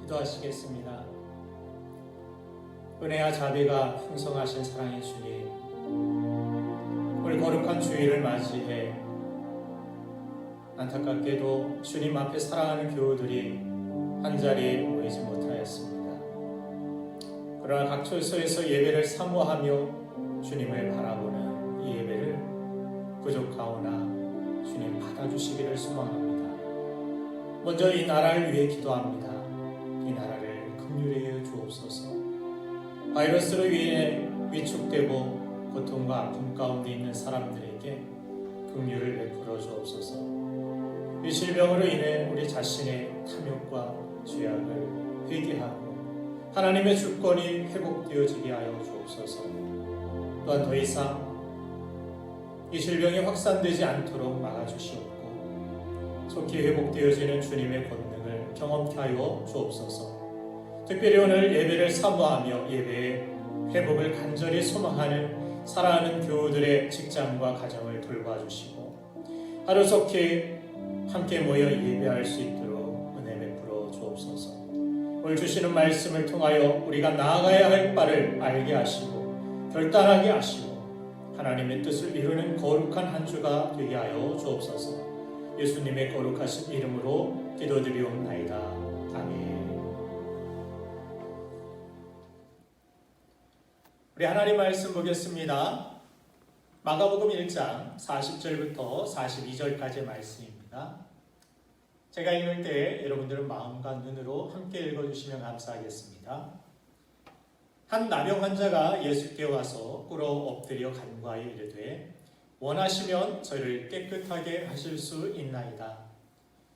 기도하시겠습니다. 은혜와 자비가 풍성하신 사랑의 주님, 오늘 거룩한 주일을 맞이해 안타깝게도 주님 앞에 사랑하는 교우들이 한자리에 모이지 못하였습니다. 그러나 각 처소에서 예배를 사모하며 주님을 바라보는 이 예배를 부족하오나 주님 받아주시기를 소망합니다. 먼저 이 나라를 위해 기도합니다. 이 나라를 긍휼히 주옵소서. 바이러스로 인해 위축되고 고통과 아픔 가운데 있는 사람들에게 긍휼을 베풀어 주옵소서. 이 질병으로 인해 우리 자신의 탐욕과 죄악을 회개하고 하나님의 주권이 회복되어지게 하여 주옵소서. 또한 더 이상 이 질병이 확산되지 않도록 막아주시옵고 속히 회복되어지는 주님의 권능을 경험케 하여 주옵소서. 특별히 오늘 예배를 사모하며 예배의 회복을 간절히 소망하는 사랑하는 교우들의 직장과 가정을 돌봐주시고 하루속히 함께 모여 예배할 수 있도록 은혜 베풀어 주옵소서. 오늘 주시는 말씀을 통하여 우리가 나아가야 할 바를 알게 하시고 결단하게 하시고 하나님의 뜻을 이루는 거룩한 한 주가 되게 하여 주옵소서. 예수님의 거룩하신 이름으로 기도드리옵나이다. 아멘. 우리 하나님 말씀 보겠습니다. 마가복음 1장 40절부터 42절까지의 말씀입니다. 제가 읽을 때 여러분들은 마음과 눈으로 함께 읽어주시면 감사하겠습니다. 한 나병 환자가 예수께 와서 꿇어 엎드려 간구하여 이르되 원하시면 저를 깨끗하게 하실 수 있나이다.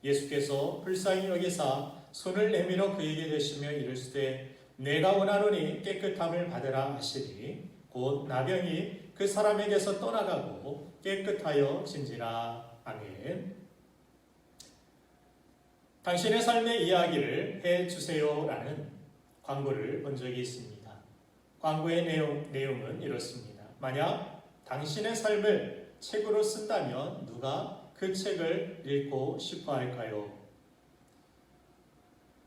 예수께서 불쌍히 여기사 손을 내밀어 그에게 대시며 이르시되 내가 원하노니 깨끗함을 받으라 하시니 곧 나병이 그 사람에게서 떠나가고 깨끗하여 진지라. 아멘. 당신의 삶의 이야기를 해주세요라는 광고를 본 적이 있습니다. 광고의 내용은 이렇습니다. 만약 당신의 삶을 책으로 쓴다면 누가 그 책을 읽고 싶어 할까요?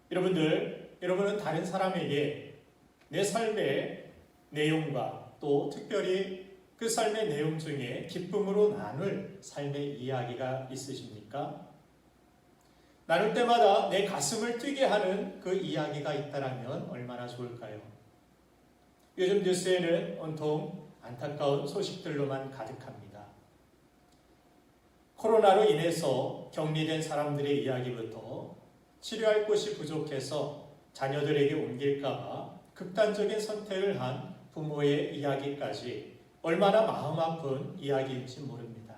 여러분은 다른 사람에게 내 삶의 내용과 또 특별히 그 삶의 내용 중에 기쁨으로 나눌 삶의 이야기가 있으십니까? 나눌 때마다 내 가슴을 뛰게 하는 그 이야기가 있다면 얼마나 좋을까요? 요즘 뉴스에는 온통 안타까운 소식들로만 가득합니다. 코로나로 인해서 격리된 사람들의 이야기부터 치료할 곳이 부족해서 자녀들에게 옮길까봐 극단적인 선택을 한 부모의 이야기까지 얼마나 마음 아픈 이야기인지 모릅니다.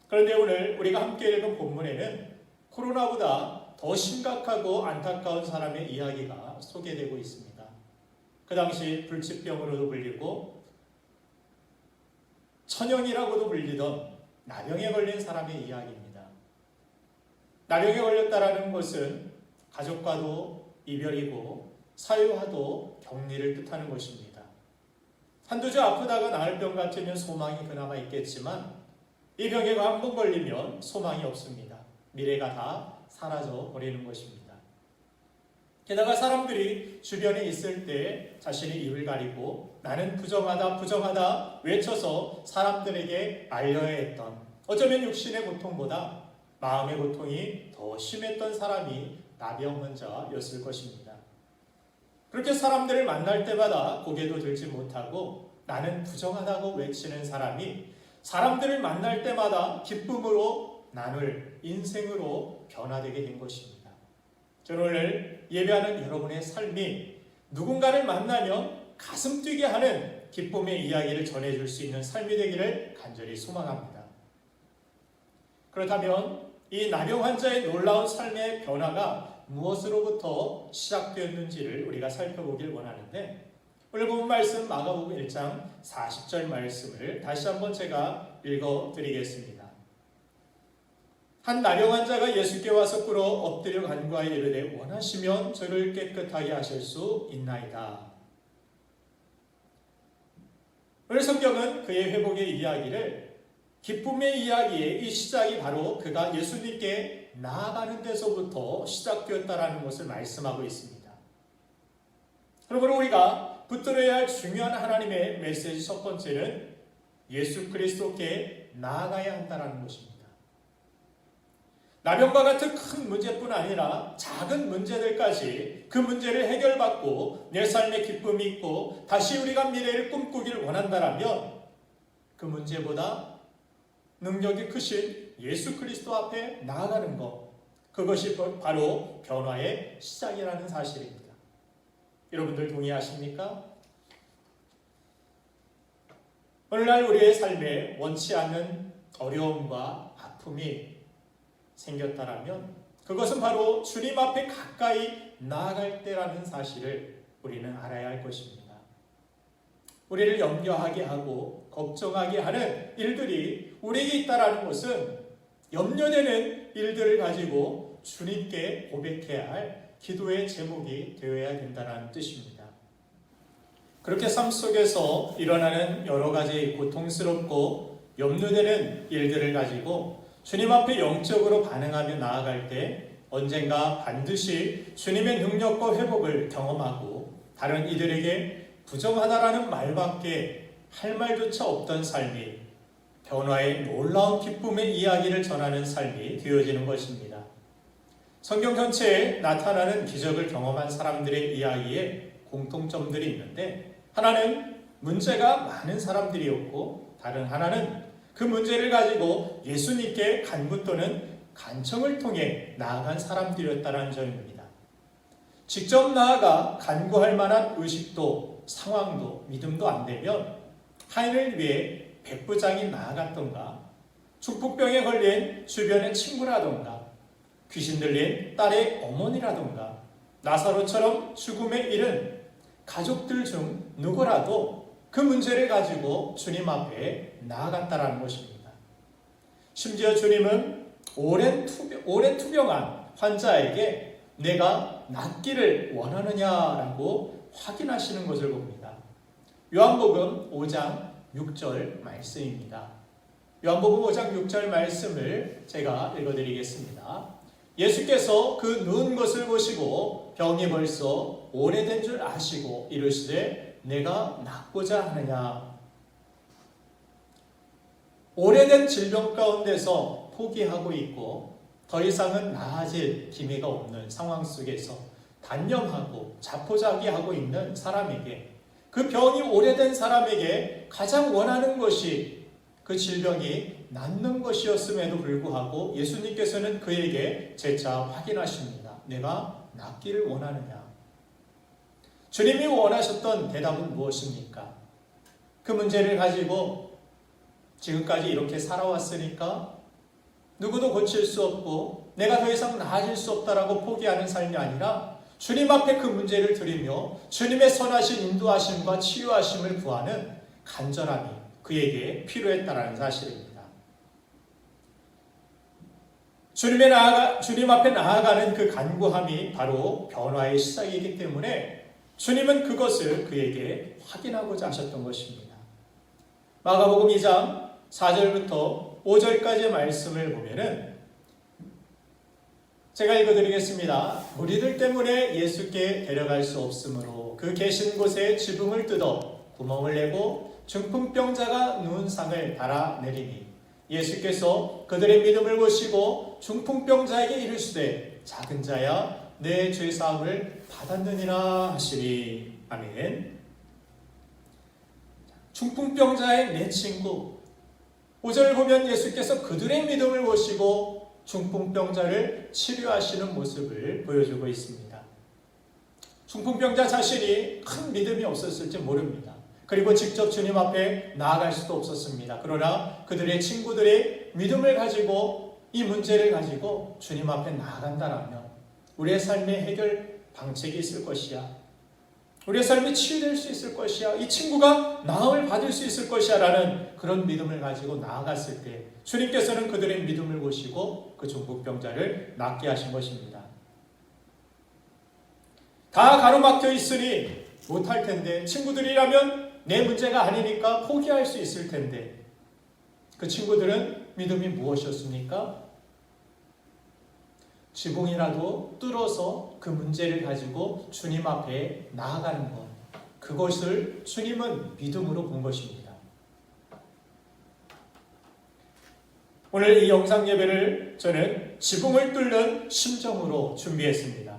그런데 오늘 우리가 함께 읽은 본문에는 코로나보다 더 심각하고 안타까운 사람의 이야기가 소개되고 있습니다. 그 당시 불치병으로도 불리고 천연이라고도 불리던 나병에 걸린 사람의 이야기입니다. 나병에 걸렸다라는 것은 가족과도 이별이고 사유와도 격리를 뜻하는 것입니다. 한두 주 아프다가 나을 병 같으면 소망이 그나마 있겠지만 이 병에 한 번 걸리면 소망이 없습니다. 미래가 다 사라져 버리는 것입니다. 게다가 사람들이 주변에 있을 때 자신의 입을 가리고 나는 부정하다 외쳐서 사람들에게 알려야 했던 어쩌면 육신의 고통보다 마음의 고통이 더 심했던 사람이 나병 환자였을 것입니다. 그렇게 사람들을 만날 때마다 고개도 들지 못하고 나는 부정하다고 외치는 사람이 사람들을 만날 때마다 기쁨으로 나눌 인생으로 변화되게 된 것입니다. 저는 오늘 예배하는 여러분의 삶이 누군가를 만나면 가슴 뛰게 하는 기쁨의 이야기를 전해줄 수 있는 삶이 되기를 간절히 소망합니다. 그렇다면 이 나병 환자의 놀라운 삶의 변화가 무엇으로부터 시작되었는지를 우리가 살펴보길 원하는데 오늘 본 말씀 마가복음 1장 40절 말씀을 다시 한번 제가 읽어드리겠습니다. 한 나병 환자가 예수께 와서 꿇어 엎드려 간구하여 이르되 원하시면 저를 깨끗하게 하실 수 있나이다. 오늘 성경은 그의 회복의 이야기를 기쁨의 이야기의 이 시작이 바로 그가 예수님께 나아가는 데서부터 시작되었다라는 것을 말씀하고 있습니다. 그러므로 우리가 붙들어야 할 중요한 하나님의 메시지 첫 번째는 예수 그리스도께 나아가야 한다는 것입니다. 나병과 같은 큰 문제뿐 아니라 작은 문제들까지 그 문제를 해결받고 내 삶에 기쁨이 있고 다시 우리가 미래를 꿈꾸기를 원한다면 그 문제보다 능력이 크신 예수 그리스도 앞에 나아가는 것, 그것이 바로 변화의 시작이라는 사실입니다. 여러분들 동의하십니까? 오늘날 우리의 삶에 원치 않는 어려움과 아픔이 생겼다라면 그것은 바로 주님 앞에 가까이 나아갈 때라는 사실을 우리는 알아야 할 것입니다. 우리를 염려하게 하고 걱정하게 하는 일들이 우리에게 있다라는 것은 염려되는 일들을 가지고 주님께 고백해야 할 기도의 제목이 되어야 된다는 뜻입니다. 그렇게 삶 속에서 일어나는 여러 가지 고통스럽고 염려되는 일들을 가지고 주님 앞에 영적으로 반응하며 나아갈 때 언젠가 반드시 주님의 능력과 회복을 경험하고 다른 이들에게 부정하다라는 말밖에 할 말조차 없던 삶이 변화의 놀라운 기쁨의 이야기를 전하는 삶이 되어지는 것입니다. 성경 전체에 나타나는 기적을 경험한 사람들의 이야기에 공통점들이 있는데 하나는 문제가 많은 사람들이었고 다른 하나는 그 문제를 가지고 예수님께 간구 또는 간청을 통해 나아간 사람들이었다는 점입니다. 직접 나아가 간구할 만한 의식도 상황도 믿음도 안 되면 타인을 위해 백부장이 나아갔던가 중풍병에 걸린 주변의 친구라던가 귀신 들린 딸의 어머니라던가 나사로처럼 죽음에 이른 가족들 중 누구라도 그 문제를 가지고 주님 앞에 나아갔다라는 것입니다. 심지어 주님은 오랜 투병한 환자에게 내가 낫기를 원하느냐라고 확인하시는 것을 봅니다. 요한복음 5장 6절 말씀입니다. 요한복음 5장 6절 말씀을 제가 읽어드리겠습니다. 예수께서 그 누운 것을 보시고 병이 벌써 오래된 줄 아시고 이르시되 내가 낫고자 하느냐. 오래된 질병 가운데서 포기하고 있고 더 이상은 나아질 기미가 없는 상황 속에서 단념하고 자포자기하고 있는 사람에게 그 병이 오래된 사람에게 가장 원하는 것이 그 질병이 낫는 것이었음에도 불구하고 예수님께서는 그에게 재차 확인하십니다. 내가 낫기를 원하느냐. 주님이 원하셨던 대답은 무엇입니까? 그 문제를 가지고 지금까지 이렇게 살아왔으니까 누구도 고칠 수 없고 내가 더 이상 나아질 수 없다라고 포기하는 삶이 아니라 주님 앞에 그 문제를 드리며 주님의 선하신 인도하심과 치유하심을 구하는 간절함이 그에게 필요했다는 사실입니다. 주님 앞에 나아가는 그 간구함이 바로 변화의 시작이기 때문에 주님은 그것을 그에게 확인하고자 하셨던 것입니다. 마가복음 2장 4절부터 5절까지의 말씀을 보면은 제가 읽어드리겠습니다. 무리들 때문에 예수께 데려갈 수 없으므로 그 계신 곳에 지붕을 뜯어 구멍을 내고 중풍병자가 누운 상을 달아내리니 예수께서 그들의 믿음을 보시고 중풍병자에게 이르시되 작은 자야 내 죄사함을 받았느니라 하시니. 아멘. 중풍병자의 내 친구 5절을 보면 예수께서 그들의 믿음을 보시고 중풍병자를 치료하시는 모습을 보여주고 있습니다. 중풍병자 자신이 큰 믿음이 없었을지 모릅니다. 그리고 직접 주님 앞에 나아갈 수도 없었습니다. 그러나 그들의 친구들의 믿음을 가지고 이 문제를 가지고 주님 앞에 나아간다면 우리의 삶에 해결 방책이 있을 것이야. 우리의 삶이 치유될 수 있을 것이야. 이 친구가 나음을 받을 수 있을 것이야 라는 그런 믿음을 가지고 나아갔을 때 주님께서는 그들의 믿음을 보시고 그 중풍병자를 낫게 하신 것입니다. 다 가로막혀 있으니 못할 텐데 친구들이라면 내 문제가 아니니까 포기할 수 있을 텐데 그 친구들은 믿음이 무엇이었습니까? 지붕이라도 뚫어서 그 문제를 가지고 주님 앞에 나아가는 것, 그것을 주님은 믿음으로 본 것입니다. 오늘 이 영상 예배를 저는 지붕을 뚫는 심정으로 준비했습니다.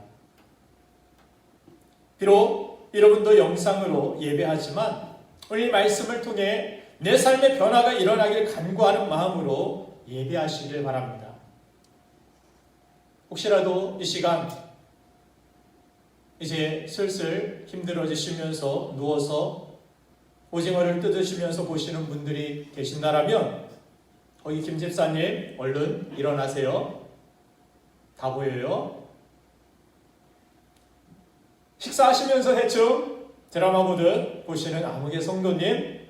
비록 여러분도 영상으로 예배하지만 오늘 말씀을 통해 내 삶의 변화가 일어나길 간구하는 마음으로 예배하시길 바랍니다. 혹시라도 이 시간 이제 슬슬 힘들어지시면서 누워서 오징어를 뜯으시면서 보시는 분들이 계신다라면 거기 김 집사님 얼른 일어나세요. 다 보여요. 식사하시면서 대충 드라마 보듯 보시는 암흑의 성도님,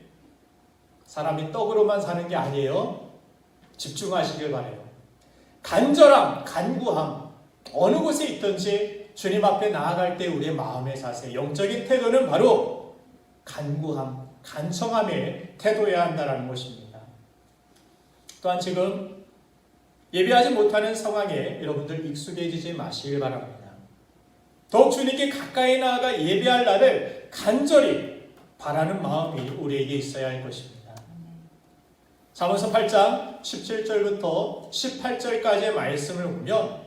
사람이 떡으로만 사는 게 아니에요. 집중하시길 바래요. 간절함, 간구함, 어느 곳에 있든지 주님 앞에 나아갈 때 우리의 마음의 자세, 영적인 태도는 바로 간구함, 간청함의 태도여야 한다는 것입니다. 또한 지금 예배하지 못하는 상황에 여러분들 익숙해지지 마시길 바랍니다. 더욱 주님께 가까이 나아가 예배할 날을 간절히 바라는 마음이 우리에게 있어야 할 것입니다. 잠언서 8장 17절부터 18절까지의 말씀을 보면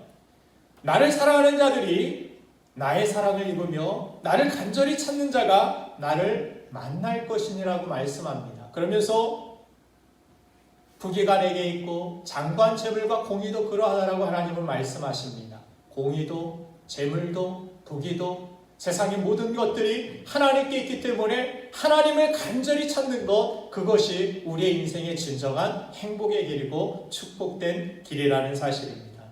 나를 사랑하는 자들이 나의 사랑을 입으며 나를 간절히 찾는 자가 나를 만날 것이니라고 말씀합니다. 그러면서 부귀가 내게 있고 장관 재물과 공의도 그러하다라고 하나님은 말씀하십니다. 공의도 재물도 부귀도 세상의 모든 것들이 하나님께 있기 때문에 하나님을 간절히 찾는 것, 그것이 우리의 인생의 진정한 행복의 길이고 축복된 길이라는 사실입니다.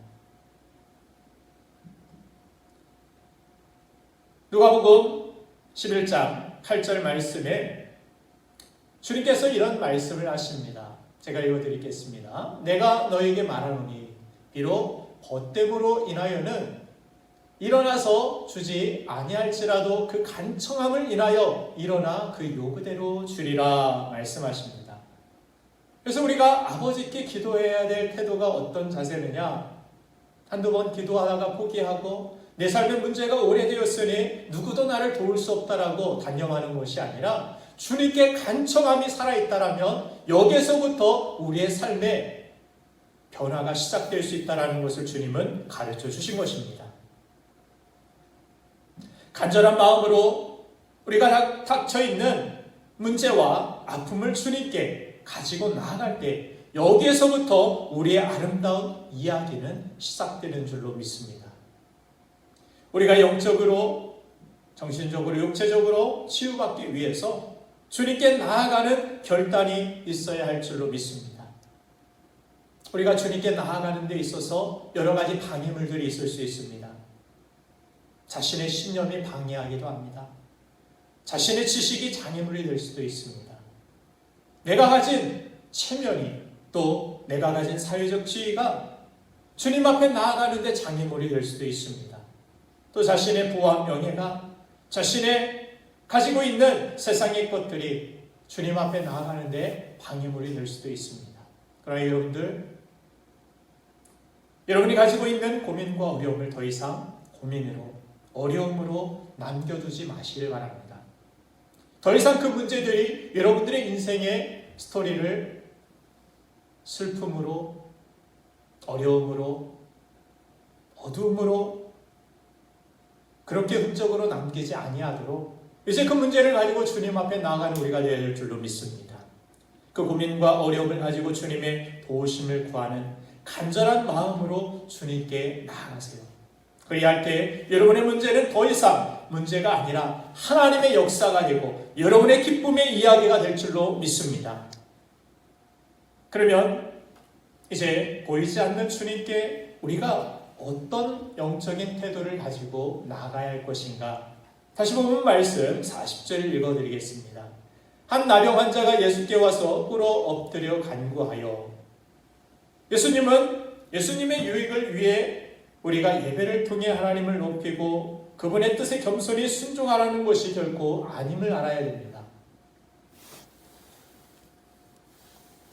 누가복음 11장 8절 말씀에 주님께서 이런 말씀을 하십니다. 제가 읽어드리겠습니다. 내가 너에게 말하노니 비록 벗됨으로 인하여는 일어나서 주지 아니할지라도 그 간청함을 인하여 일어나 그 요구대로 주리라 말씀하십니다. 그래서 우리가 아버지께 기도해야 될 태도가 어떤 자세느냐? 한두 번 기도하다가 포기하고 내 삶의 문제가 오래되었으니 누구도 나를 도울 수 없다라고 단념하는 것이 아니라 주님께 간청함이 살아있다라면 여기에서부터 우리의 삶의 변화가 시작될 수 있다는 것을 주님은 가르쳐 주신 것입니다. 간절한 마음으로 우리가 닥쳐있는 문제와 아픔을 주님께 가지고 나아갈 때 여기에서부터 우리의 아름다운 이야기는 시작되는 줄로 믿습니다. 우리가 영적으로, 정신적으로, 육체적으로 치유받기 위해서 주님께 나아가는 결단이 있어야 할 줄로 믿습니다. 우리가 주님께 나아가는 데 있어서 여러 가지 방해물들이 있을 수 있습니다. 자신의 신념이 방해하기도 합니다. 자신의 지식이 장애물이 될 수도 있습니다. 내가 가진 체면이, 또 내가 가진 사회적 지위가 주님 앞에 나아가는 데 장애물이 될 수도 있습니다. 또 자신의 부와 명예가, 자신의 가지고 있는 세상의 것들이 주님 앞에 나아가는 데 방해물이 될 수도 있습니다. 그러나 여러분이 가지고 있는 고민과 어려움을 더 이상 고민으로, 어려움으로 남겨두지 마시길 바랍니다. 더 이상 그 문제들이 여러분들의 인생의 스토리를 슬픔으로, 어려움으로, 어두움으로 그렇게 흔적으로 남기지 아니하도록 이제 그 문제를 가지고 주님 앞에 나아가는 우리가 되어야 될 줄로 믿습니다. 그 고민과 어려움을 가지고 주님의 도우심을 구하는 간절한 마음으로 주님께 나아가세요. 그리할 때 여러분의 문제는 더 이상 문제가 아니라 하나님의 역사가 되고 여러분의 기쁨의 이야기가 될 줄로 믿습니다. 그러면 이제 보이지 않는 주님께 우리가 어떤 영적인 태도를 가지고 나아가야 할 것인가? 다시 보면 말씀 40절을 읽어드리겠습니다. 한 나병 환자가 예수께 와서 꿇어 엎드려 간구하여, 예수님의 유익을 위해 우리가 예배를 통해 하나님을 높이고 그분의 뜻에 겸손히 순종하라는 것이 결코 아님을 알아야 됩니다.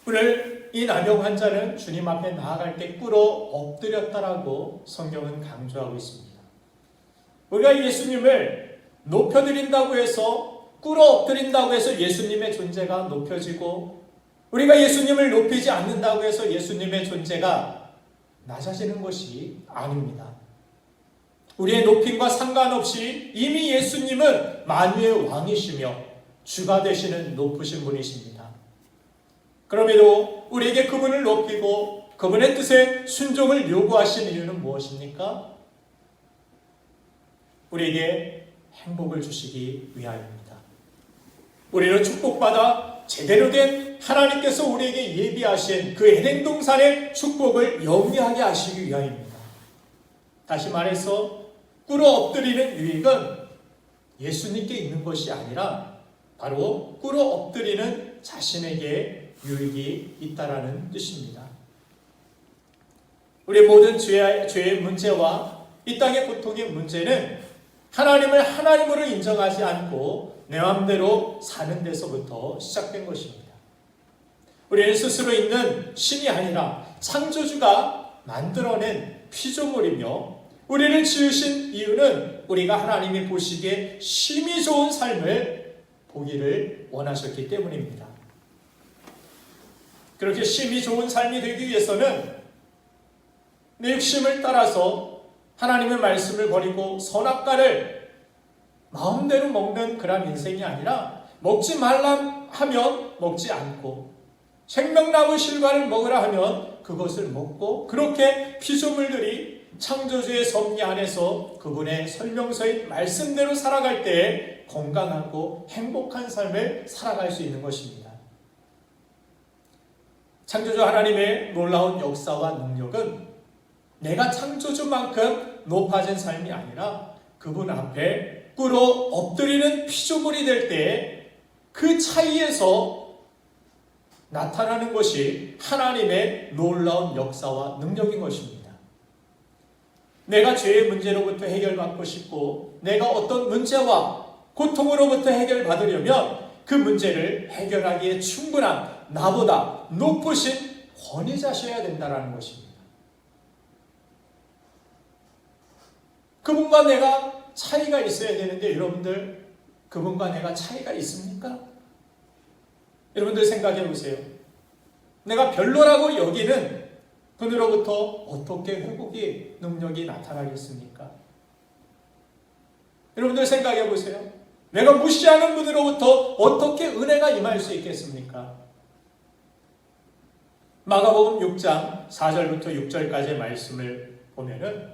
오늘 오늘 이 나병 환자는 주님 앞에 나아갈 때 꿇어 엎드렸다라고 성경은 강조하고 있습니다. 우리가 예수님을 높여드린다고 해서, 꿇어 엎드린다고 해서 예수님의 존재가 높여지고, 우리가 예수님을 높이지 않는다고 해서 예수님의 존재가 낮아지는 것이 아닙니다. 우리의 높임과 상관없이 이미 예수님은 만유의 왕이시며 주가 되시는 높으신 분이십니다. 그럼에도 우리에게 그분을 높이고 그분의 뜻에 순종을 요구하신 이유는 무엇입니까? 우리에게 행복을 주시기 위하여입니다. 우리는 축복받아 제대로 된 하나님께서 우리에게 예비하신 그 에덴 동산의 축복을 영위하게 하시기 위하여입니다. 다시 말해서 꿇어 엎드리는 유익은 예수님께 있는 것이 아니라 바로 꿇어 엎드리는 자신에게 유익이 있다라는 뜻입니다. 우리 모든 죄의 문제와 이 땅의 고통의 문제는 하나님을 하나님으로 인정하지 않고 내 마음대로 사는 데서부터 시작된 것입니다. 우리는 스스로 있는 신이 아니라 창조주가 만들어낸 피조물이며, 우리를 지으신 이유는 우리가 하나님이 보시기에 심히 좋은 삶을 보기를 원하셨기 때문입니다. 그렇게 심히 좋은 삶이 되기 위해서는 내 욕심을 따라서 하나님의 말씀을 버리고 선악과를 마음대로 먹는 그런 인생이 아니라, 먹지 말라 하면 먹지 않고 생명나무 실과를 먹으라 하면 그것을 먹고, 그렇게 피조물들이 창조주의 섭리 안에서 그분의 설명서인 말씀대로 살아갈 때 건강하고 행복한 삶을 살아갈 수 있는 것입니다. 창조주 하나님의 놀라운 역사와 능력은 내가 창조주만큼 높아진 삶이 아니라 그분 앞에 꿇어 엎드리는 피조물이 될 때 그 차이에서 나타나는 것이 하나님의 놀라운 역사와 능력인 것입니다. 내가 죄의 문제로부터 해결받고 싶고, 내가 어떤 문제와 고통으로부터 해결받으려면 그 문제를 해결하기에 충분한 나보다 높으신 권위자셔야 된다는 것입니다. 그분과 내가 차이가 있어야 되는데, 여러분들 그분과 내가 차이가 있습니까? 여러분들 생각해 보세요. 내가 별로라고 여기는 그들로부터 어떻게 회복의 능력이 나타나겠습니까? 여러분들 생각해 보세요. 내가 무시하는 분으로부터 어떻게 은혜가 임할 수 있겠습니까? 마가복음 6장 4절부터 6절까지의 말씀을 보면은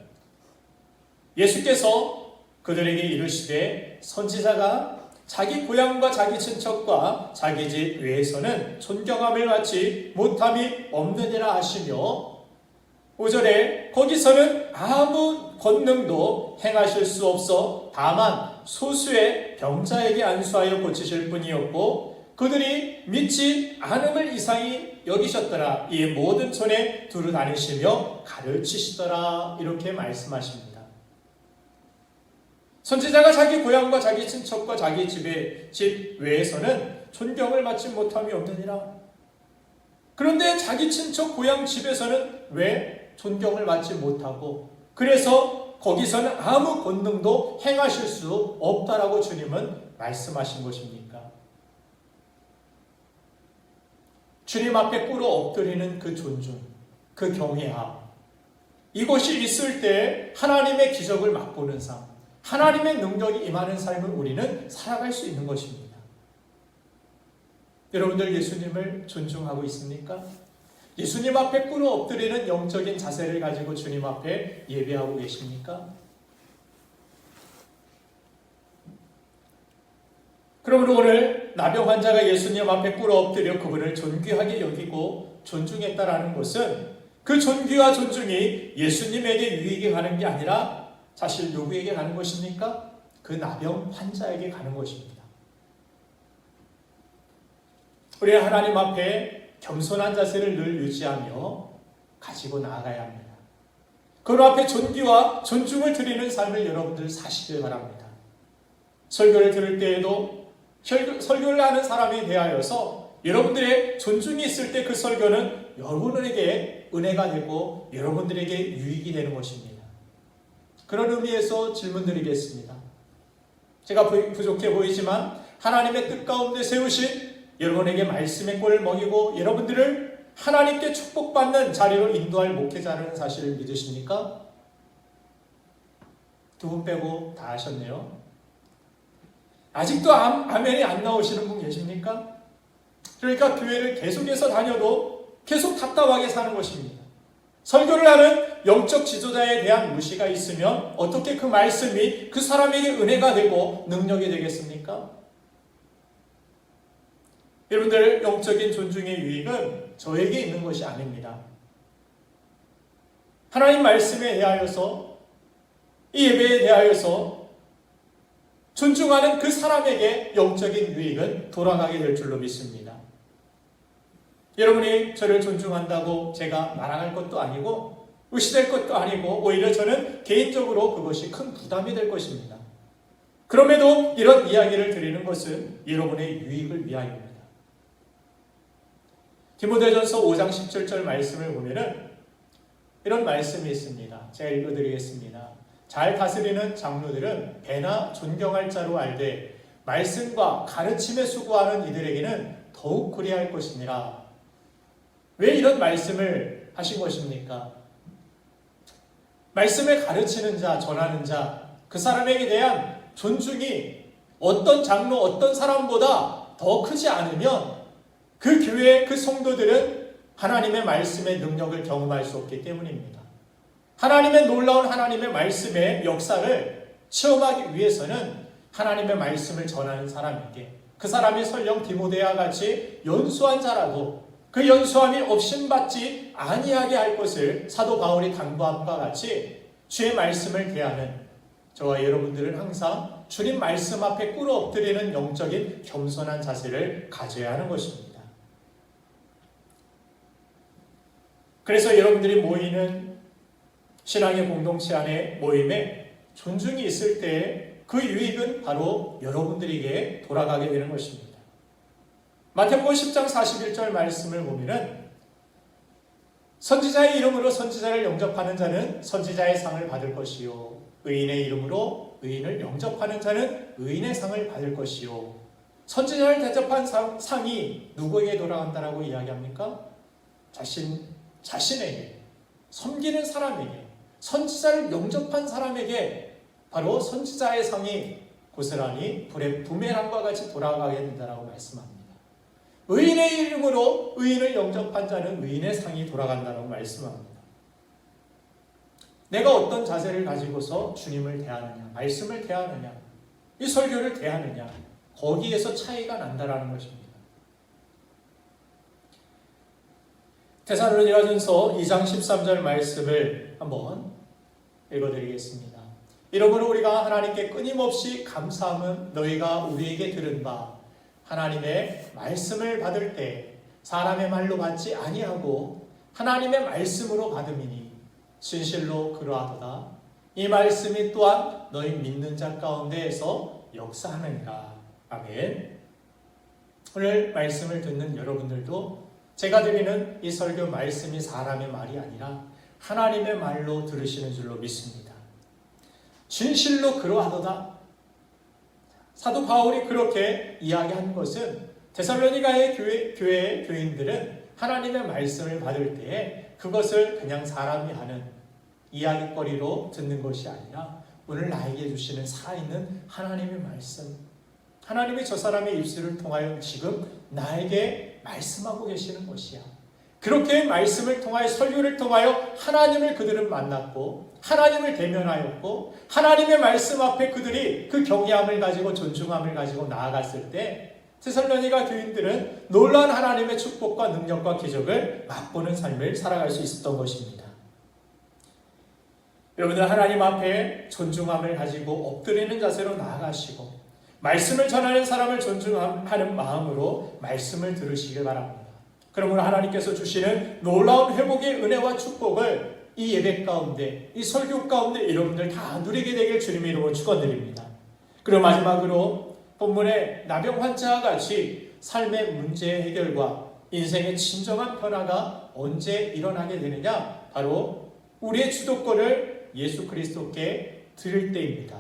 예수께서 그들에게 이르시되, 선지자가 자기 고향과 자기 친척과 자기 집 외에서는 존경함을 받지 못함이 없느니라 하시며, 5절에 거기서는 아무 권능도 행하실 수 없어 다만 소수의 병자에게 안수하여 고치실 뿐이었고, 그들이 믿지 않음을 이상히 여기셨더라. 이에 모든 손에 두루 다니시며 가르치시더라. 이렇게 말씀하십니다. 선지자가 자기 고향과 자기 친척과 자기 집 외에서는 존경을 받지 못함이 없느니라. 그런데 자기 친척 고향 집에서는 왜 존경을 받지 못하고, 그래서 거기서는 아무 권능도 행하실 수 없다라고 주님은 말씀하신 것입니까? 주님 앞에 꿇어 엎드리는 그 존중, 그 경외함, 이것이 있을 때 하나님의 기적을 맛보는 삶, 하나님의 능력이 임하는 삶을 우리는 살아갈 수 있는 것입니다. 여러분들 예수님을 존중하고 있습니까? 예수님 앞에 꿇어 엎드리는 영적인 자세를 가지고 주님 앞에 예배하고 계십니까? 그러므로 오늘 나병 환자가 예수님 앞에 꿇어 엎드려 그분을 존귀하게 여기고 존중했다라는 것은, 그 존귀와 존중이 예수님에게 유익이 가는 게 아니라 사실 누구에게 가는 것입니까? 그 나병 환자에게 가는 것입니다. 우리는 하나님 앞에 겸손한 자세를 늘 유지하며 가지고 나아가야 합니다. 그 앞에 존귀와 존중을 드리는 삶을 여러분들 사시길 바랍니다. 설교를 들을 때에도 설교를 하는 사람에 대하여서 여러분들의 존중이 있을 때 그 설교는 여러분에게 은혜가 되고 여러분들에게 유익이 되는 것입니다. 그런 의미에서 질문드리겠습니다. 제가 부족해 보이지만 하나님의 뜻 가운데 세우신 여러분에게 말씀의 꼴을 먹이고 여러분들을 하나님께 축복받는 자리로 인도할 목회자라는 사실을 믿으십니까? 두 분 빼고 다 하셨네요. 아직도 아멘이 안 나오시는 분 계십니까? 그러니까 교회를 계속해서 다녀도 계속 답답하게 사는 것입니다. 설교를 하는 영적 지도자에 대한 무시가 있으면 어떻게 그 말씀이 그 사람에게 은혜가 되고 능력이 되겠습니까? 여러분들, 영적인 존중의 유익은 저에게 있는 것이 아닙니다. 하나님 말씀에 대하여서, 이 예배에 대하여서 존중하는 그 사람에게 영적인 유익은 돌아가게 될 줄로 믿습니다. 여러분이 저를 존중한다고 제가 날아갈 것도 아니고 의시될 것도 아니고 오히려 저는 개인적으로 그것이 큰 부담이 될 것입니다. 그럼에도 이런 이야기를 드리는 것은 여러분의 유익을 위하여입니다. 디모데전서 5장 17절 말씀을 보면은 이런 말씀이 있습니다. 제가 읽어드리겠습니다. 잘 다스리는 장로들은 배나 존경할 자로 알되 말씀과 가르침에 수고하는 이들에게는 더욱 그리할 것이니라. 왜 이런 말씀을 하신 것입니까? 말씀을 가르치는 자, 전하는 자, 그 사람에게 대한 존중이 어떤 장로, 어떤 사람보다 더 크지 않으면 그 교회의 그 성도들은 하나님의 말씀의 능력을 경험할 수 없기 때문입니다. 하나님의 놀라운 하나님의 말씀의 역사를 체험하기 위해서는 하나님의 말씀을 전하는 사람에게, 그 사람이 설령 디모데와 같이 연수한 자라도 그 연수함이 업신받지 아니하게 할 것을 사도 바울이 당부함과 같이 주의 말씀을 대하는 저와 여러분들은 항상 주님 말씀 앞에 꿇어 엎드리는 영적인 겸손한 자세를 가져야 하는 것입니다. 그래서 여러분들이 모이는 신앙의 공동체 안에 모임에 존중이 있을 때 그 유익은 바로 여러분들에게 돌아가게 되는 것입니다. 마태복음 10장 41절 말씀을 보면은 선지자의 이름으로 선지자를 영접하는 자는 선지자의 상을 받을 것이요 의인의 이름으로 의인을 영접하는 자는 의인의 상을 받을 것이요. 선지자를 대접한 상이 누구에게 돌아간다라고 이야기합니까? 자신에게, 섬기는 사람에게, 선지자를 영접한 사람에게 바로 선지자의 상이 고스란히 불의 부메랑과 같이 돌아가게 된다라고 말씀합니다. 의인의 이름으로 의인을 영접한 자는 의인의 상이 돌아간다라고 말씀합니다. 내가 어떤 자세를 가지고서 주님을 대하느냐, 말씀을 대하느냐, 이 설교를 대하느냐, 거기에서 차이가 난다라는 것입니다. 데살로니가전서 2장 13절 말씀을 한번 읽어드리겠습니다. 이러므로 우리가 하나님께 끊임없이 감사함은 너희가 우리에게 들은 바 하나님의 말씀을 받을 때 사람의 말로 받지 아니하고 하나님의 말씀으로 받음이니 진실로 그러하도다. 이 말씀이 또한 너희 믿는 자 가운데에서 역사하느니라. 아멘. 오늘 말씀을 듣는 여러분들도 제가 드리는 이 설교 말씀이 사람의 말이 아니라 하나님의 말로 들으시는 줄로 믿습니다. 진실로 그러하도다. 사도 바울이 그렇게 이야기한 것은 데살로니가의 교회의 교인들은 하나님의 말씀을 받을 때에 그것을 그냥 사람이 하는 이야기거리로 듣는 것이 아니라 오늘 나에게 주시는 살아있는 하나님의 말씀, 하나님이 저 사람의 입술을 통하여 지금 나에게 말씀하고 계시는 것이야. 그렇게 말씀을 통하여, 설교를 통하여 하나님을 그들은 만났고 하나님을 대면하였고 하나님의 말씀 앞에 그들이 그 경외함을 가지고 존중함을 가지고 나아갔을 때 데살로니가 교인들은 놀라운 하나님의 축복과 능력과 기적을 맛보는 삶을 살아갈 수 있었던 것입니다. 여러분들, 하나님 앞에 존중함을 가지고 엎드리는 자세로 나아가시고 말씀을 전하는 사람을 존중하는 마음으로 말씀을 들으시길 바랍니다. 그러므로 하나님께서 주시는 놀라운 회복의 은혜와 축복을 이 예배 가운데, 이 설교 가운데 여러분들 다 누리게 되길 주님의 이름으로 축원드립니다. 그리고 마지막으로 본문의 나병 환자와 같이 삶의 문제 해결과 인생의 진정한 변화가 언제 일어나게 되느냐? 바로 우리의 주도권을 예수 그리스도께 드릴 때입니다.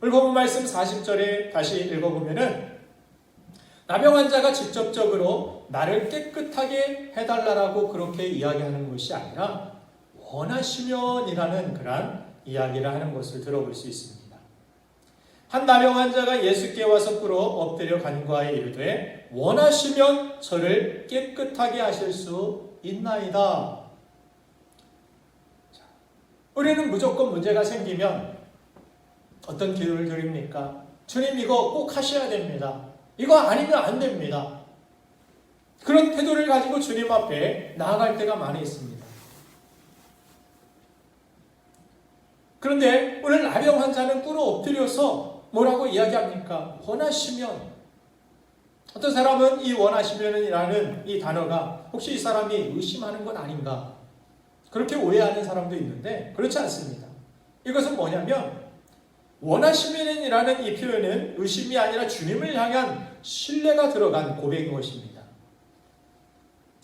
오늘 본문 말씀 40절에 다시 읽어보면은 나병 환자가 직접적으로 나를 깨끗하게 해달라고 그렇게 이야기하는 것이 아니라 원하시면이라는 그런 이야기를 하는 것을 들어볼 수 있습니다. 한 나병 환자가 예수께 와서 꿇어 엎드려 간구하여 이르되 원하시면 저를 깨끗하게 하실 수 있나이다. 우리는 무조건 문제가 생기면 어떤 기도를 드립니까? 주님 이거 꼭 하셔야 됩니다. 이거 아니면 안 됩니다. 그런 태도를 가지고 주님 앞에 나아갈 때가 많이 있습니다. 그런데 오늘 나병 환자는 꿇어 엎드려서 뭐라고 이야기합니까? 원하시면. 어떤 사람은 이 원하시면이라는 이 단어가 혹시 이 사람이 의심하는 건 아닌가? 그렇게 오해하는 사람도 있는데 그렇지 않습니다. 이것은 뭐냐면 원하시면이라는 이 표현은 의심이 아니라 주님을 향한 신뢰가 들어간 고백인 것입니다.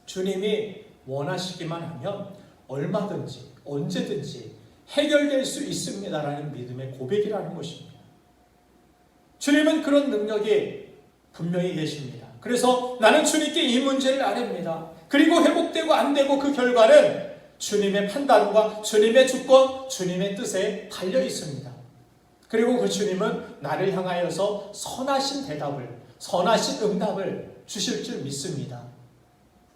주님이 원하시기만 하면 얼마든지 언제든지 해결될 수 있습니다라는 믿음의 고백이라는 것입니다. 주님은 그런 능력이 분명히 계십니다. 그래서 나는 주님께 이 문제를 아뢰입니다. 그리고 회복되고 안 되고 그 결과는 주님의 판단과 주님의 주권, 주님의 뜻에 달려 있습니다. 그리고 그 주님은 나를 향하여서 선하신 대답을, 선하신 응답을 주실 줄 믿습니다.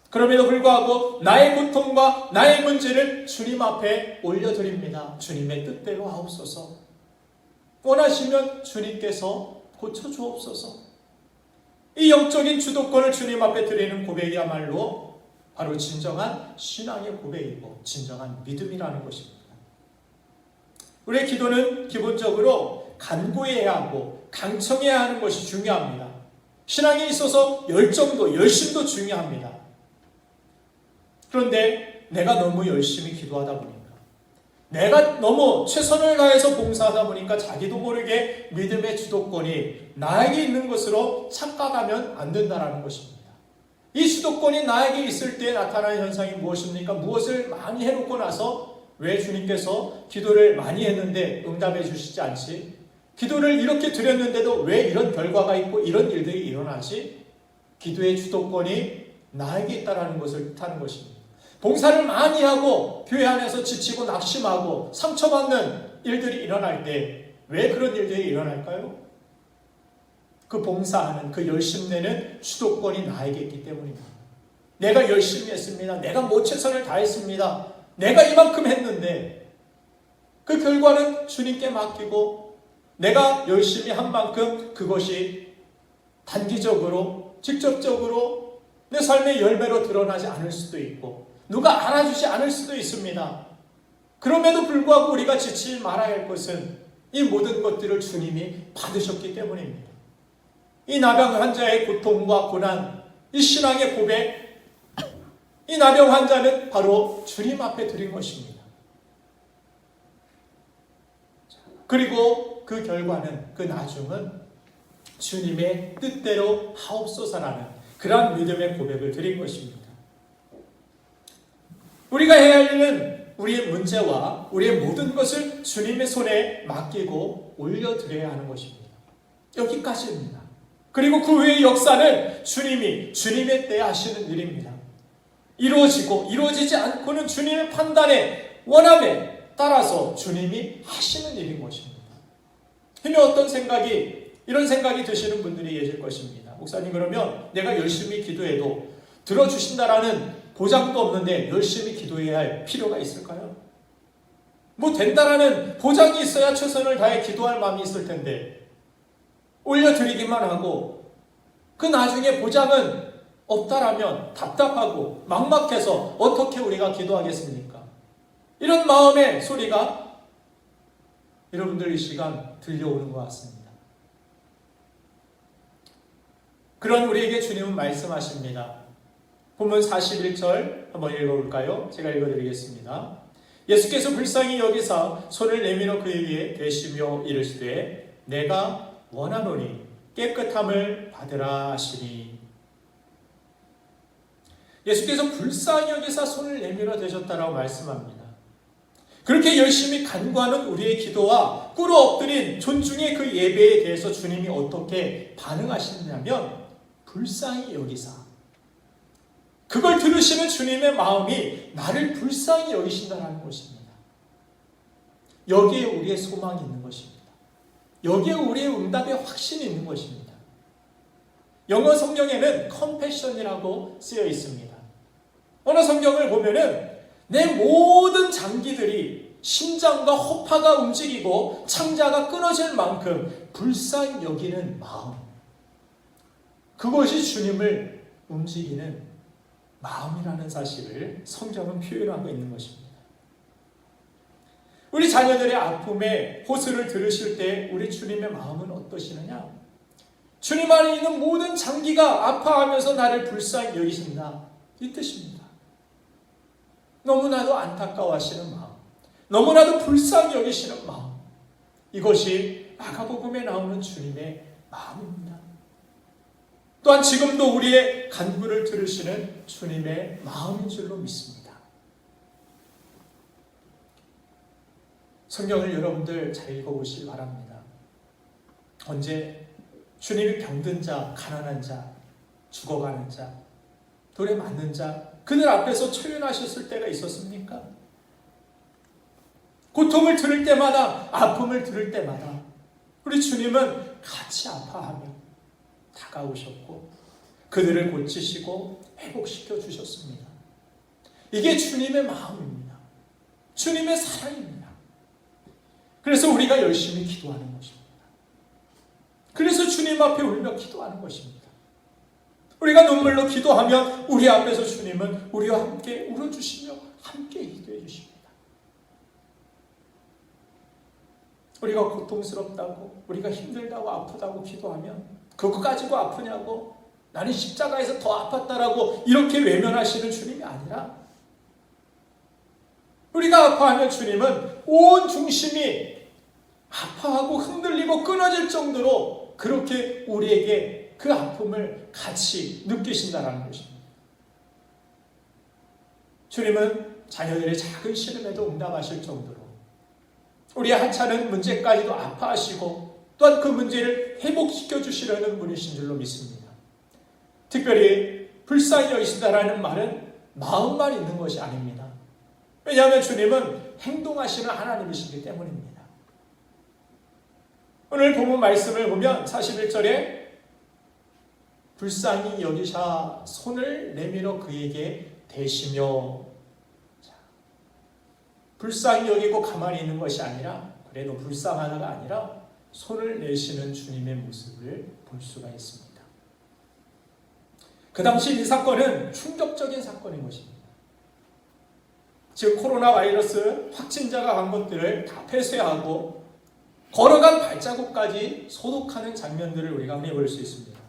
그럼에도 불구하고 나의 고통과 나의 문제를 주님 앞에 올려드립니다. 주님의 뜻대로 하옵소서. 원하시면 주님께서 고쳐주옵소서. 이 영적인 주도권을 주님 앞에 드리는 고백이야말로 바로 진정한 신앙의 고백이고 진정한 믿음이라는 것입니다. 우리의 기도는 기본적으로 간구해야 하고 강청해야 하는 것이 중요합니다. 신앙에 있어서 열정도 열심도 중요합니다. 그런데 내가 너무 열심히 기도하다 보니까 내가 너무 최선을 다해서 봉사하다 보니까 자기도 모르게 믿음의 주도권이 나에게 있는 것으로 착각하면 안 된다는 것입니다. 이 주도권이 나에게 있을 때 나타나는 현상이 무엇입니까? 무엇을 많이 해놓고 나서 왜 주님께서 기도를 많이 했는데 응답해 주시지 않지? 기도를 이렇게 드렸는데도 왜 이런 결과가 있고 이런 일들이 일어나지? 기도의 주도권이 나에게 있다는 것을 뜻하는 것입니다. 봉사를 많이 하고 교회 안에서 지치고 낙심하고 상처받는 일들이 일어날 때 왜 그런 일들이 일어날까요? 그 봉사하는 그 열심내는 주도권이 나에게 있기 때문입니다. 내가 열심히 했습니다. 내가 최선을 다했습니다. 내가 이만큼 했는데 그 결과는 주님께 맡기고 내가 열심히 한 만큼 그것이 단기적으로 직접적으로 내 삶의 열매로 드러나지 않을 수도 있고 누가 알아주지 않을 수도 있습니다. 그럼에도 불구하고 우리가 지치지 말아야 할 것은 이 모든 것들을 주님이 받으셨기 때문입니다. 이 나병 환자의 고통과 고난, 이 신앙의 고백, 이 나병 환자는 바로 주님 앞에 드린 것입니다. 그리고 그 결과는, 그 나중은 주님의 뜻대로 하옵소서라는 그런 믿음의 고백을 드린 것입니다. 우리가 해야 할 일은 우리의 문제와 우리의 모든 것을 주님의 손에 맡기고 올려드려야 하는 것입니다. 여기까지입니다. 그리고 그 후의 역사는 주님이 주님의 때에 하시는 일입니다. 이루어지고 이루어지지 않고는 주님의 판단에 원함에 따라서 주님이 하시는 일인 것입니다. 힘이 어떤 생각이 이런 생각이 드시는 분들이 계실 것입니다. 목사님 그러면 내가 열심히 기도해도 들어주신다라는 보장도 없는데 열심히 기도해야 할 필요가 있을까요? 뭐 된다라는 보장이 있어야 최선을 다해 기도할 마음이 있을 텐데 올려드리기만 하고 그 나중에 보장은 없다라면 답답하고 막막해서 어떻게 우리가 기도하겠습니까? 이런 마음의 소리가 여러분들 이 시간 들려오는 것 같습니다. 그런 우리에게 주님은 말씀하십니다. 본문 41절 한번 읽어볼까요? 제가 읽어드리겠습니다. 예수께서 불쌍히 여기사 손을 내밀어 그에게 대시며 이르시되 내가 원하노니 깨끗함을 받으라 하시니. 예수께서 불쌍히 여기사 손을 내밀어 대셨다라고 말씀합니다. 그렇게 열심히 간구하는 우리의 기도와 꿇어 엎드린 존중의 그 예배에 대해서 주님이 어떻게 반응하시느냐면 불쌍히 여기사, 그걸 들으시는 주님의 마음이 나를 불쌍히 여기신다는 것입니다. 여기에 우리의 소망이 있는 것입니다. 여기에 우리의 응답의 확신이 있는 것입니다. 영어 성경에는 compassion이라고 쓰여 있습니다. 어느 성경을 보면은 내 모든 장기들이 심장과 허파가 움직이고 창자가 끊어질 만큼 불쌍히 여기는 마음, 그것이 주님을 움직이는 마음이라는 사실을 성경은 표현하고 있는 것입니다. 우리 자녀들의 아픔에 호소를 들으실 때 우리 주님의 마음은 어떠시느냐? 주님 안에 있는 모든 장기가 아파하면서 나를 불쌍히 여기신다, 이 뜻입니다. 너무나도 안타까워하시는 마음, 너무나도 불쌍히 여기시는 마음, 이것이 마가복음에 나오는 주님의 마음입니다. 또한 지금도 우리의 간구를 들으시는 주님의 마음인 줄로 믿습니다. 성경을 여러분들 잘 읽어보시기 바랍니다. 언제 주님이 병든 자, 가난한 자, 죽어가는 자, 돌에 맞는 자, 그들 앞에서 초연하셨을 때가 있었습니까? 고통을 들을 때마다, 아픔을 들을 때마다 우리 주님은 같이 아파하며 다가오셨고 그들을 고치시고 회복시켜 주셨습니다. 이게 주님의 마음입니다. 주님의 사랑입니다. 그래서 우리가 열심히 기도하는 것입니다. 그래서 주님 앞에 울며 기도하는 것입니다. 우리가 눈물로 기도하면 우리 앞에서 주님은 우리와 함께 울어주시며 함께 기도해 주십니다. 우리가 고통스럽다고, 우리가 힘들다고, 아프다고 기도하면 그거 가지고 아프냐고, 나는 십자가에서 더 아팠다라고 이렇게 외면하시는 주님이 아니라, 우리가 아파하면 주님은 온 중심이 아파하고 흔들리고 끊어질 정도로 그렇게 우리에게 그 아픔을 같이 느끼신다는 것입니다. 주님은 자녀들의 작은 시름에도 응답하실 정도로 우리의 하찮은 문제까지도 아파하시고 또한 그 문제를 회복시켜 주시려는 분이신 줄로 믿습니다. 특별히 불쌍히 여기신다라는 말은 마음만 있는 것이 아닙니다. 왜냐하면 주님은 행동하시는 하나님이시기 때문입니다. 오늘 본문 말씀을 보면 41절에 불쌍히 여기사 손을 내밀어 그에게 대시며, 불쌍히 여기고 가만히 있는 것이 아니라, 그래도 불쌍하다가 아니라 손을 내시는 주님의 모습을 볼 수가 있습니다. 그 당시 이 사건은 충격적인 사건인 것입니다. 지금 코로나 바이러스 확진자가 간 것들을 다 폐쇄하고 걸어간 발자국까지 소독하는 장면들을 우리가 흔히 볼 수 있습니다.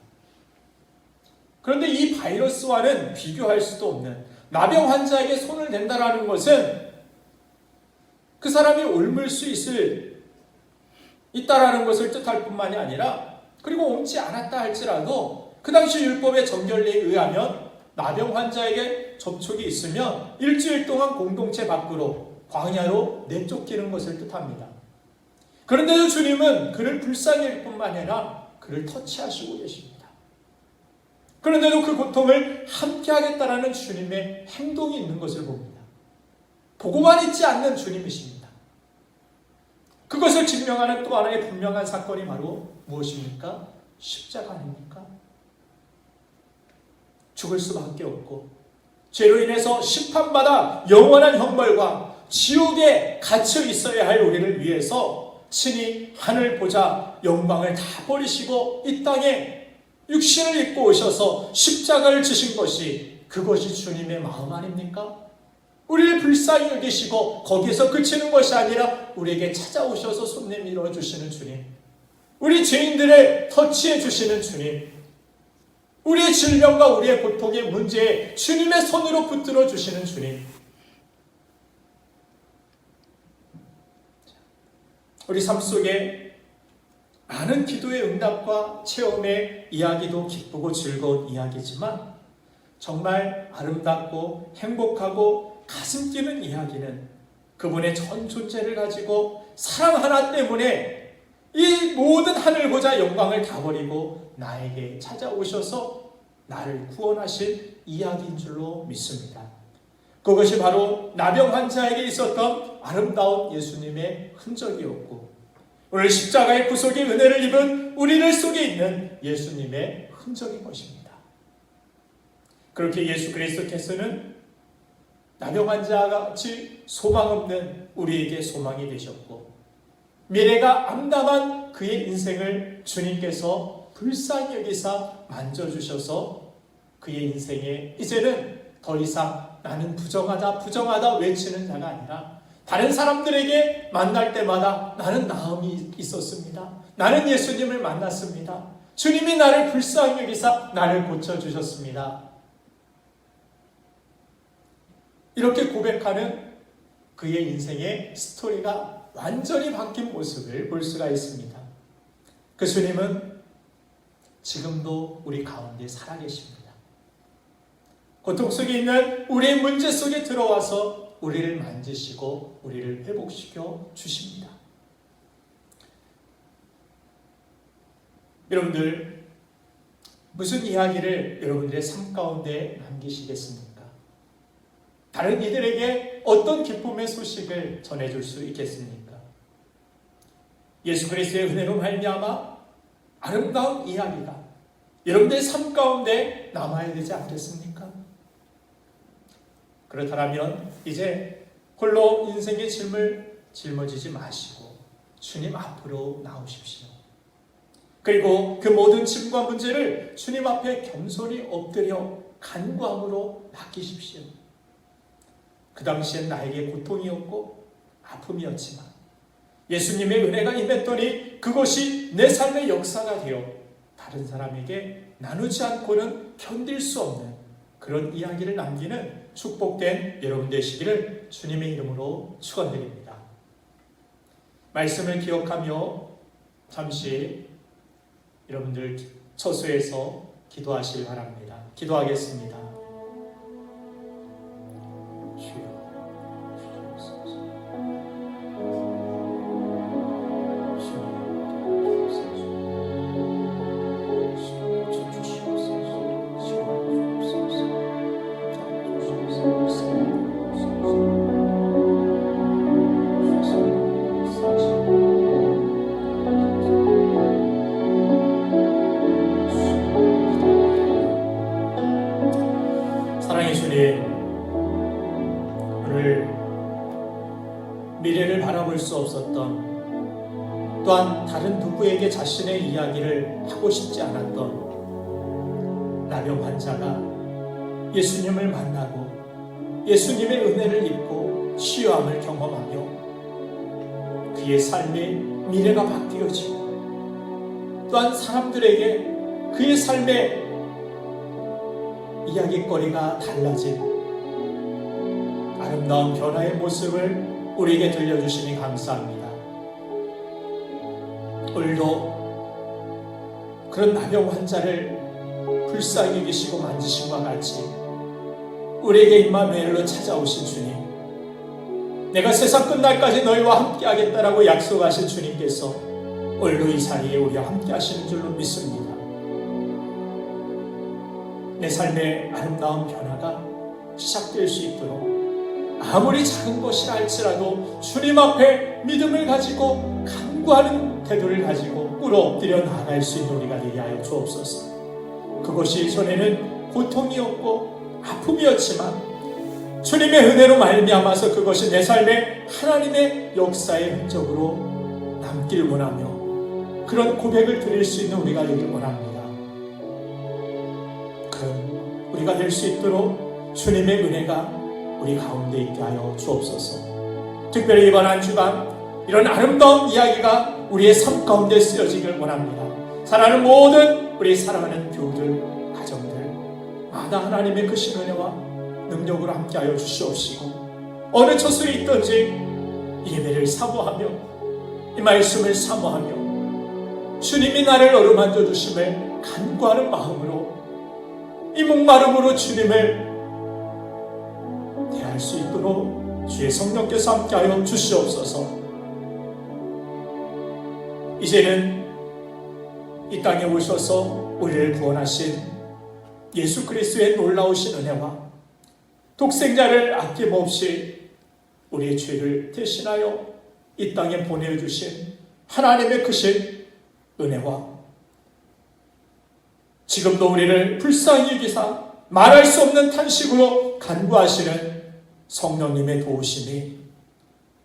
그런데 이 바이러스와는 비교할 수도 없는, 나병 환자에게 손을 댄다라는 것은 그 사람이 옮을 수 있다라는 것을 뜻할 뿐만이 아니라, 그리고 옮지 않았다 할지라도 그 당시 율법의 정결례에 의하면 나병 환자에게 접촉이 있으면 일주일 동안 공동체 밖으로 광야로 내쫓기는 것을 뜻합니다. 그런데도 주님은 그를 불쌍히 여길 뿐만 아니라 그를 터치하시고 계십니다. 그런데도 그 고통을 함께 하겠다라는 주님의 행동이 있는 것을 봅니다. 보고만 있지 않는 주님이십니다. 그것을 증명하는 또 하나의 분명한 사건이 바로 무엇입니까? 십자가 아닙니까? 죽을 수밖에 없고 죄로 인해서 심판받아 영원한 형벌과 지옥에 갇혀 있어야 할 우리를 위해서 친히 하늘 보좌 영광을 다 버리시고 이 땅에 육신을 입고 오셔서 십자가를 지신 것이, 그것이 주님의 마음 아닙니까? 우리를 불쌍히 여기시고 거기서 그치는 것이 아니라 우리에게 찾아오셔서 손 내밀어 주시는 주님, 우리 죄인들을 터치해 주시는 주님, 우리의 질병과 우리의 고통의 문제에 주님의 손으로 붙들어 주시는 주님, 우리 삶 속에 많은 기도의 응답과 체험의 이야기도 기쁘고 즐거운 이야기지만 정말 아름답고 행복하고 가슴 뛰는 이야기는 그분의 전 존재를 가지고 사랑 하나 때문에 이 모든 하늘 보좌 영광을 다 버리고 나에게 찾아오셔서 나를 구원하신 이야기인 줄로 믿습니다. 그것이 바로 나병 환자에게 있었던 아름다운 예수님의 흔적이었고, 오늘 십자가의 구속의 은혜를 입은 우리들 속에 있는 예수님의 흔적인 것입니다. 그렇게 예수 그리스도께서는 나병 환자와 같이 소망 없는 우리에게 소망이 되셨고, 미래가 암담한 그의 인생을 주님께서 불쌍히 여기사 만져주셔서 그의 인생에 이제는 더 이상 나는 부정하다 외치는 자가 아니라 다른 사람들에게 만날 때마다 나는 나음이 있었습니다. 나는 예수님을 만났습니다. 주님이 나를 불쌍히 여기사 나를 고쳐주셨습니다. 이렇게 고백하는 그의 인생의 스토리가 완전히 바뀐 모습을 볼 수가 있습니다. 그 주님은 지금도 우리 가운데 살아계십니다. 고통 속에 있는 우리의 문제 속에 들어와서 우리를 만지시고 우리를 회복시켜 주십니다. 여러분들, 무슨 이야기를 여러분들의 삶 가운데 남기시겠습니까? 다른 이들에게 어떤 기쁨의 소식을 전해줄 수 있겠습니까? 예수 그리스도의 은혜로 말미암아 아름다운 이야기가 여러분들의 삶 가운데 남아야 되지 않겠습니까? 그렇다면 이제 홀로 인생의 짐을 짊어지지 마시고 주님 앞으로 나오십시오. 그리고 그 모든 짐과 문제를 주님 앞에 겸손히 엎드려 간구함으로 맡기십시오. 그 당시엔 나에게 고통이었고 아픔이었지만 예수님의 은혜가 임했더니 그것이 내 삶의 역사가 되어 다른 사람에게 나누지 않고는 견딜 수 없는 그런 이야기를 남기는 축복된 여러분 되시기를 주님의 이름으로 축원드립니다. 말씀을 기억하며 잠시 여러분들 처소에서 기도하시기 바랍니다. 기도하겠습니다. 사랑의 주님, 오늘 미래를 바라볼 수 없었던, 또한 다른 누구에게 자신의 이야기를 하고 싶지 않았던 나병 환자가 예수님을 만나고 예수님의 은혜를 입고 치유함을 경험하며 그의 삶의 미래가 바뀌어지고, 또한 사람들에게 그의 삶의 이야기거리가 달라진 아름다운 변화의 모습을 우리에게 들려주시니 감사합니다. 오늘도 그런 나병 환자를 불쌍히 여기시고 만지심과 같이 우리에게 임마누엘로 찾아오신 주님, 내가 세상 끝날까지 너희와 함께 하겠다라고 약속하신 주님께서 오늘도 이 자리에 우리와 함께 하시는 줄로 믿습니다. 내 삶의 아름다운 변화가 시작될 수 있도록 아무리 작은 것이라 할지라도 주님 앞에 믿음을 가지고 간구하는 태도를 가지고 꿇어 엎드려 나아갈 수 있는 우리가 되게 하여 주옵소서. 그것이 전에는 고통이었고 아픔이었지만 주님의 은혜로 말미암아서 그것이 내 삶에 하나님의 역사의 흔적으로 남길 원하며 그런 고백을 드릴 수 있는 우리가 되길 원합니다. 그런 우리가 될 수 있도록 주님의 은혜가 우리 가운데 있게 하여 주옵소서. 특별히 이번 한 주간 이런 아름다운 이야기가 우리의 삶 가운데 쓰여지길 원합니다. 사랑하는 모든 우리 사랑하는 교우들, 가정들 마다 하나님의 그 신은혜와 능력으로 함께하여 주시옵시고, 어느 처소에 있든지 예배를 사모하며 이 말씀을 사모하며 주님이 나를 어루만져 주심을 간구하는 마음으로 이 이 목마름으로 주님을 대할 수 있도록 주의 성령께서 함께하여 주시옵소서. 이제는 이 땅에 오셔서 우리를 구원하신 예수 그리스도의 놀라우신 은혜와 독생자를 아낌없이 우리의 죄를 대신하여 이 땅에 보내주신 하나님의 크신 은혜와 지금도 우리를 불쌍히 여기사 말할 수 없는 탄식으로 간구하시는 성령님의 도우심이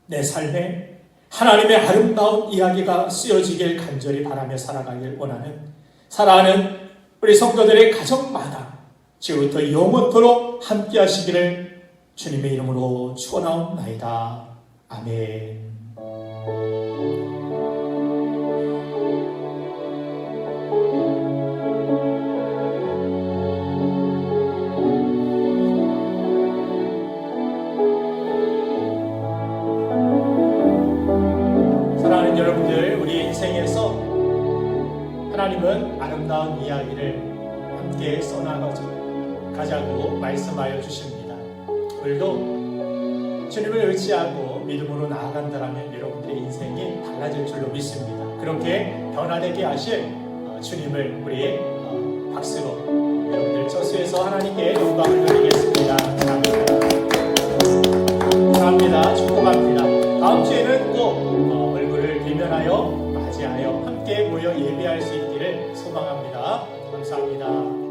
내 삶에 하나님의 아름다운 이야기가 쓰여지길 간절히 바라며 살아가길 원하는 사랑하는 우리 성도들의 가정마다 지금부터 영원토록 함께 하시기를 주님의 이름으로 축원하옵나이다. 아멘. 사랑하는 여러분들, 우리 인생에서 하나님은 아름다운 이야기를 함께 써나가자고 말씀하여 주십니다. 오늘도 주님을 의지하고 믿음으로 나아간다면 여러분들의 인생이 달라질 줄로 믿습니다. 그렇게 변화되게 하실 주님을 우리 박수로 여러분들 저수에서 하나님께 영광을 드리겠습니다. 감사합니다. 축복합니다. 다음 주에는 꼭 얼굴을 대면하여 맞이하여 함께 모여 예배할 수 있기를 소망합니다. 감사합니다.